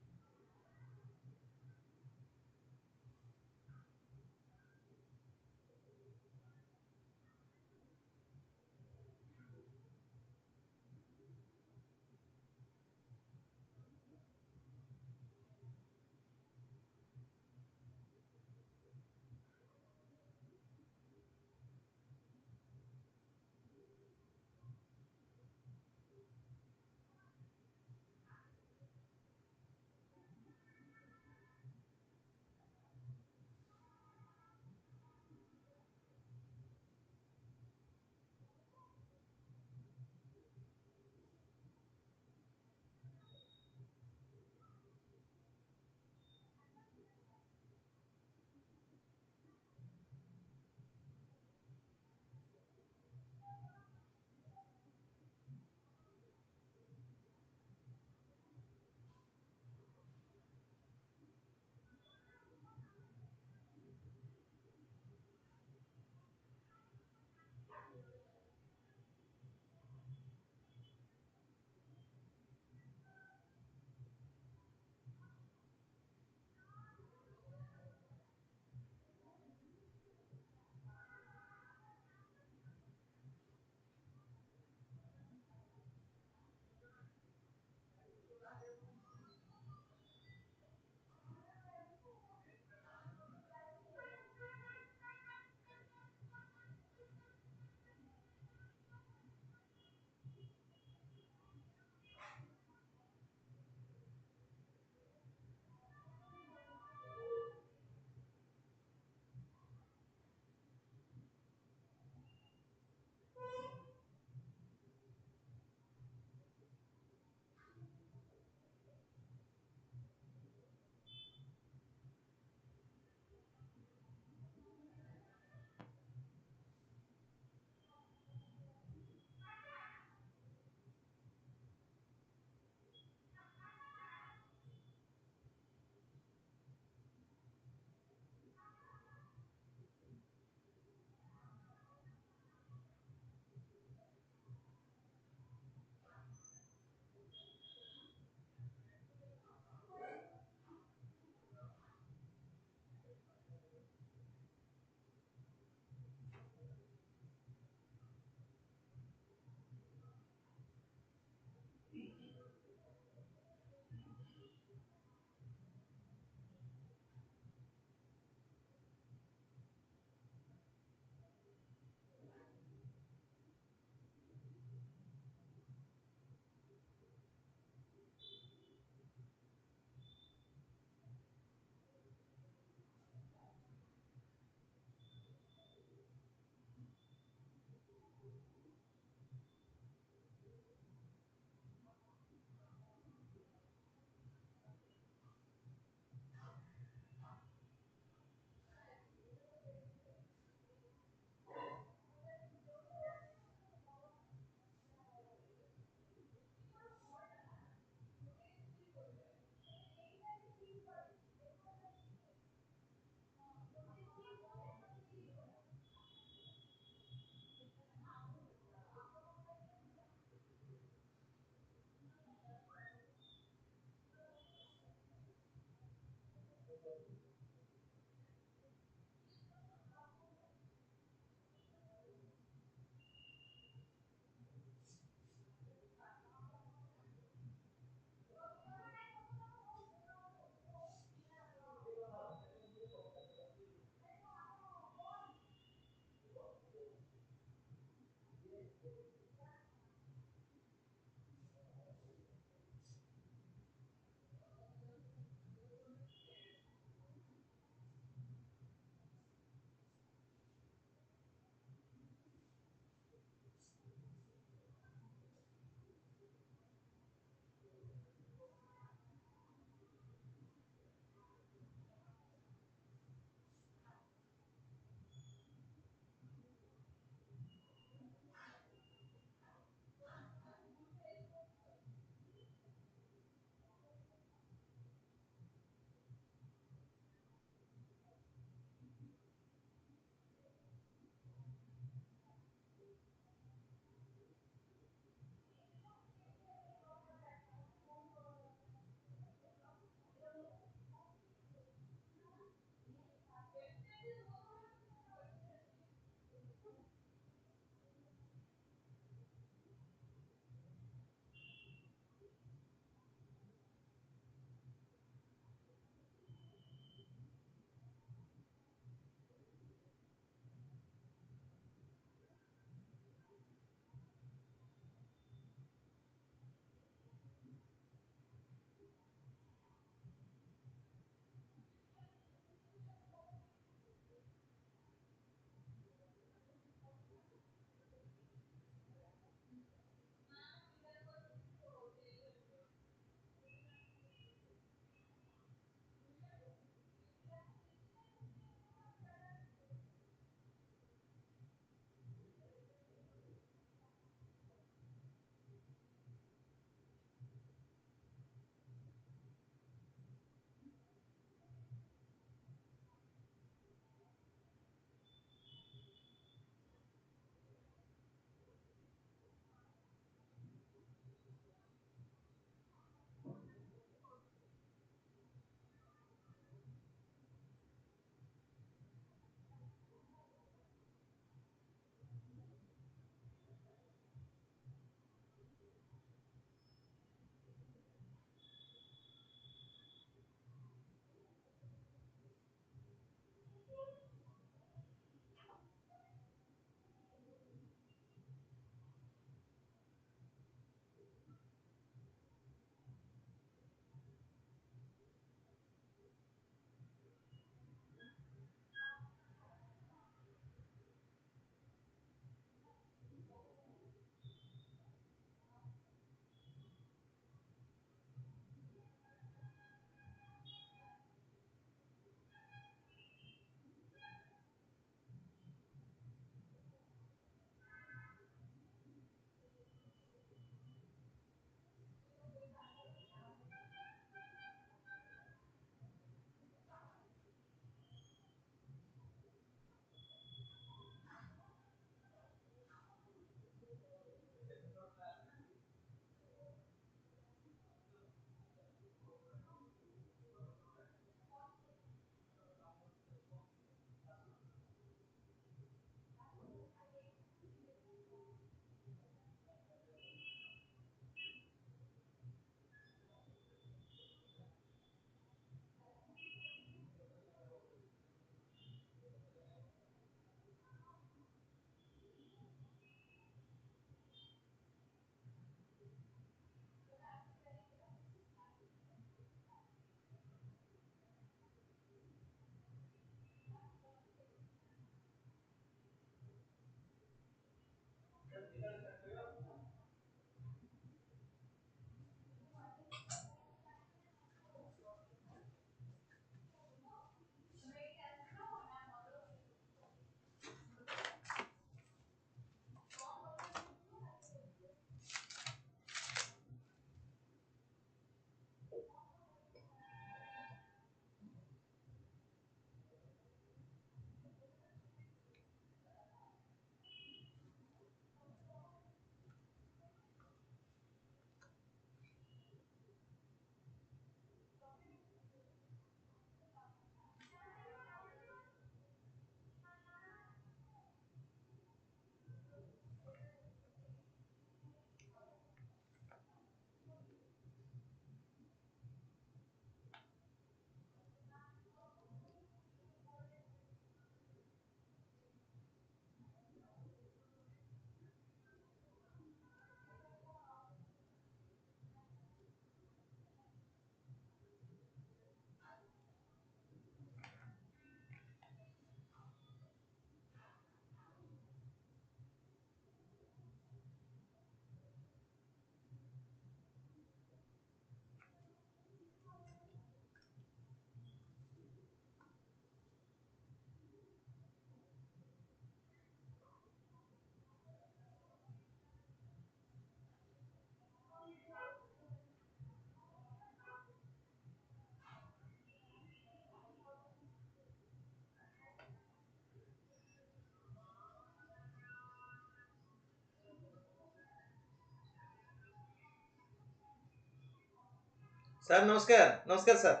Sir ନମସ୍କାର ନମସ୍କାର sir.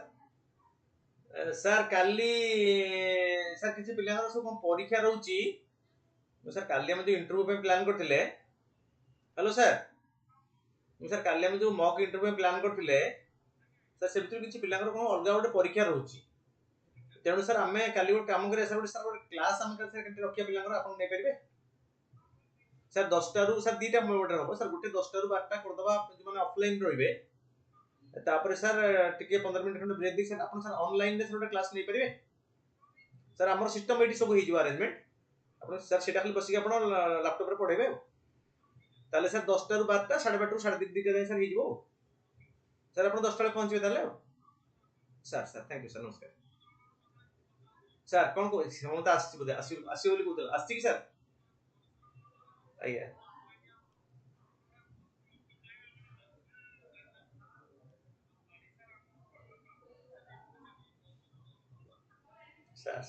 Sir କାଲି sir କିଛି ପିଲାଙ୍କର ସବୁ କଣ ପରୀକ୍ଷା ରହୁଛି। Sir କାଲି ଆମେ ଯୋଉ ଇଣ୍ଟରଭ୍ୟୁ ପାଇଁ ପ୍ଲାନ୍ କରିଥିଲେ। Hello sir. ସାର୍ କାଲି ଆମେ ଯୋଉ ମକ୍ ଇଣ୍ଟରଭ୍ୟୁ ପାଇଁ ପ୍ଲାନ୍ କରିଥିଲେ ସାର୍ ସେ ଭିତରୁ କିଛି ପିଲାଙ୍କର କଣ ଅଲଗା ଗୋଟେ ପରୀକ୍ଷା ରହୁଛି। ତେଣୁ ସାର୍ ଆମେ କାଲି ଗୋଟେ କାମ କରିବା ସାର୍ ଗୋଟେ କ୍ଲାସ୍ ଆମେ କେମିତି ରଖିବା ପିଲାଙ୍କର ଆପଣ ନେଇପାରିବେ। ସାର୍ 10ଟାରୁ ସାର୍ ଦିଟା ମୋଡରେ ହବ ସାର୍। ଗୋଟେ 10ଟାରୁ 12ଟା କରିଦବା ଯୋଉମାନେ ଅଫଲାଇନ୍ ରହିବେ। ତାପରେ ସାର୍ ଟିକେ 15 ମିନିଟ୍ ଖଣ୍ଡେ ବ୍ରେକ୍ ଦେଇ ସାର୍ ଆପଣ ସାର୍ ଅନଲାଇନରେ ସାର୍ ଗୋଟେ କ୍ଲାସ୍ ନେଇପାରିବେ। ସାର୍ ଆମର ସିଷ୍ଟମ ଏଇଠି ସବୁ ହେଇଯିବ ଆରେଞ୍ଜମେଣ୍ଟ। ଆପଣ ସାର୍ ସେଟା ଖାଲି ବସିକି ଆପଣ ଲାପଟପରେ ପଢେଇବେ ଆଉ। ତାହେଲେ ସାର୍ 10ଟାରୁ 12ଟା 12:30ରୁ 2:30 ଯାଏଁ ସାର୍ ହେଇଯିବ ଆଉ। ସାର୍ ଆପଣ 10ଟା ବେଳେ ପହଞ୍ଚିବେ ତାହେଲେ ଆଉ। ସାର୍ ଥ୍ୟାଙ୍କ ୟୁ ସାର୍ ନମସ୍କାର। ସାର୍ କଣ କହୁଛି ସମସ୍ତେ ଆସିଛି ବୋଧେ ଆସିବ ବୋଲି କହୁଥିଲେ ଆସିଛି କି ସାର୍? ଆଜ୍ଞା ସାର୍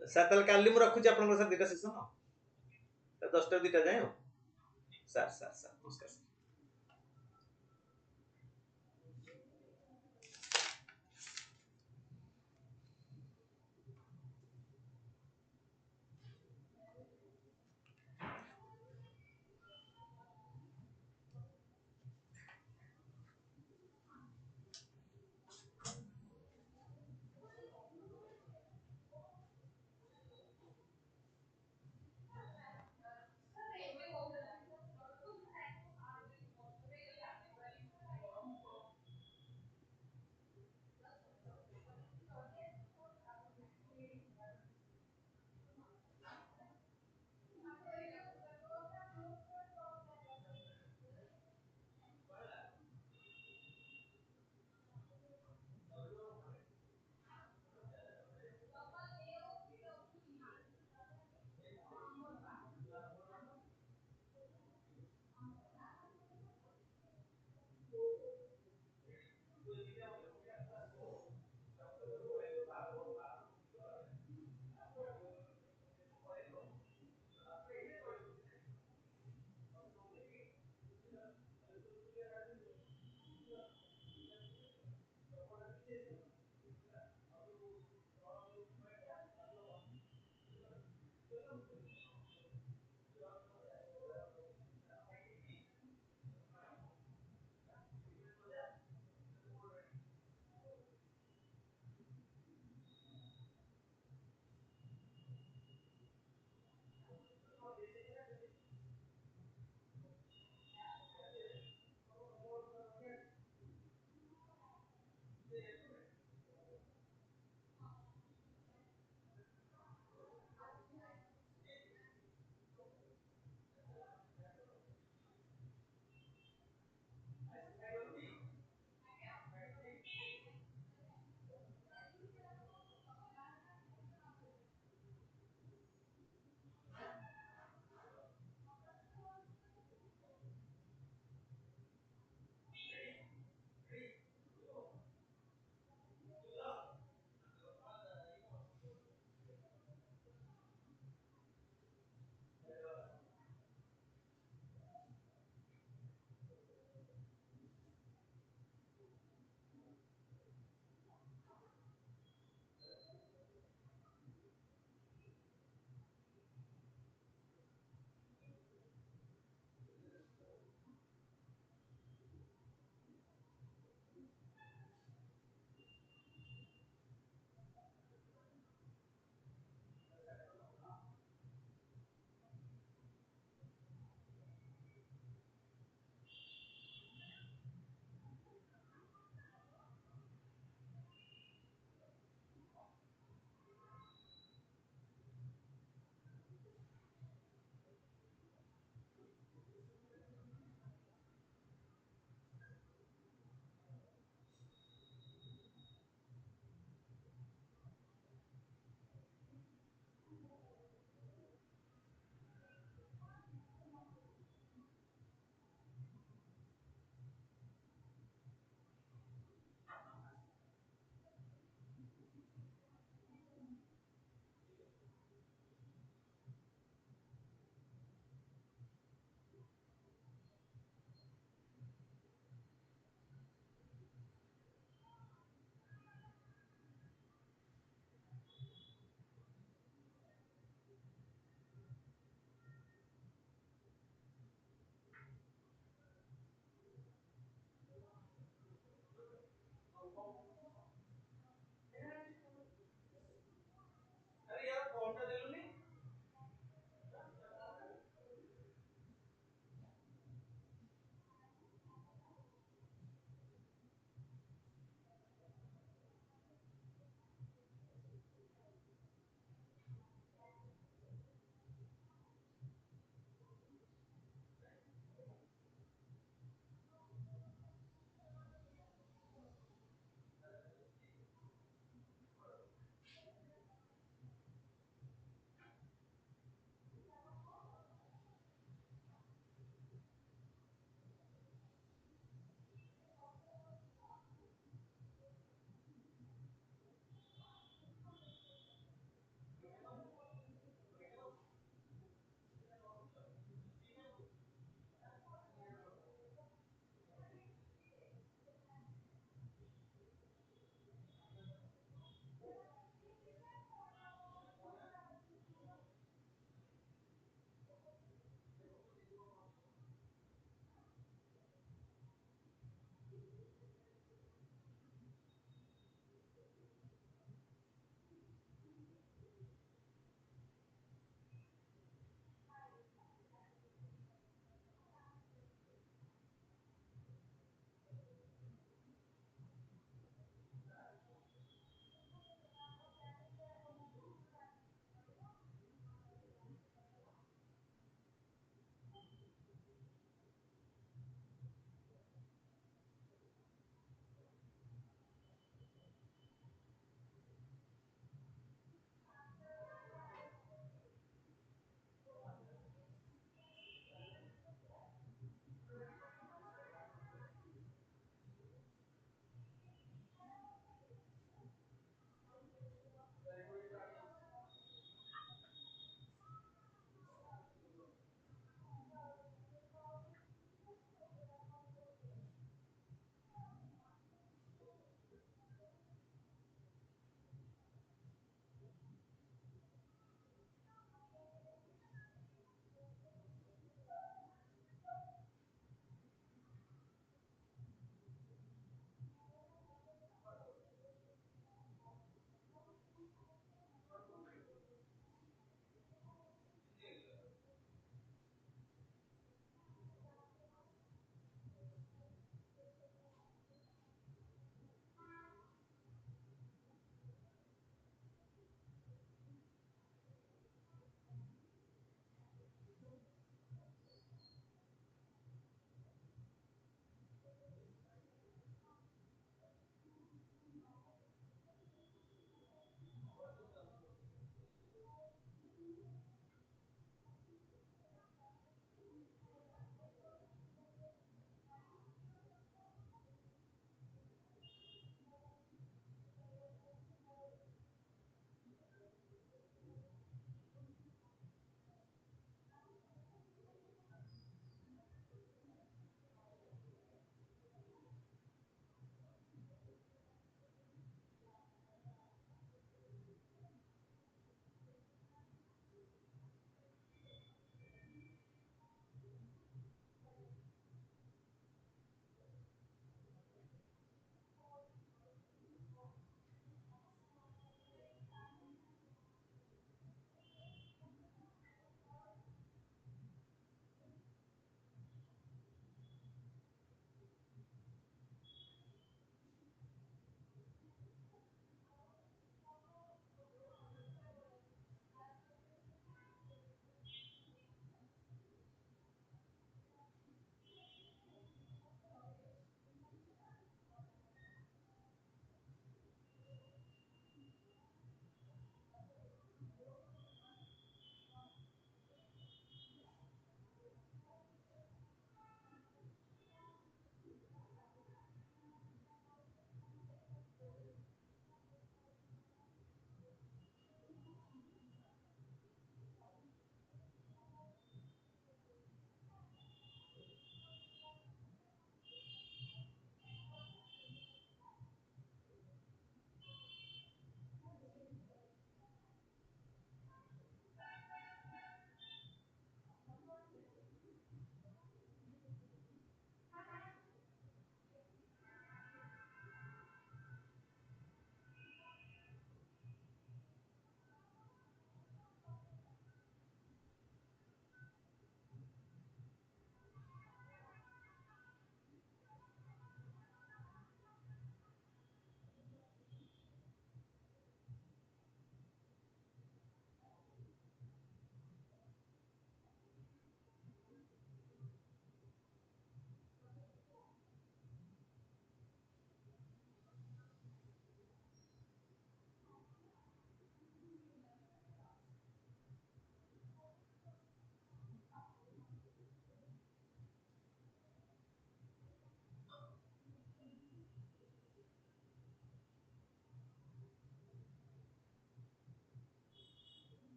ସାର୍ ତାହେଲେ କାଲି ମୁଁ ରଖୁଛି ଆପଣଙ୍କର ସାର୍ ଦିଟା ସେସନ 10ଟାରୁ 2ଟା ଯାଏଁ ଆଉ। ସାର୍ ନମସ୍କାର ସାର୍।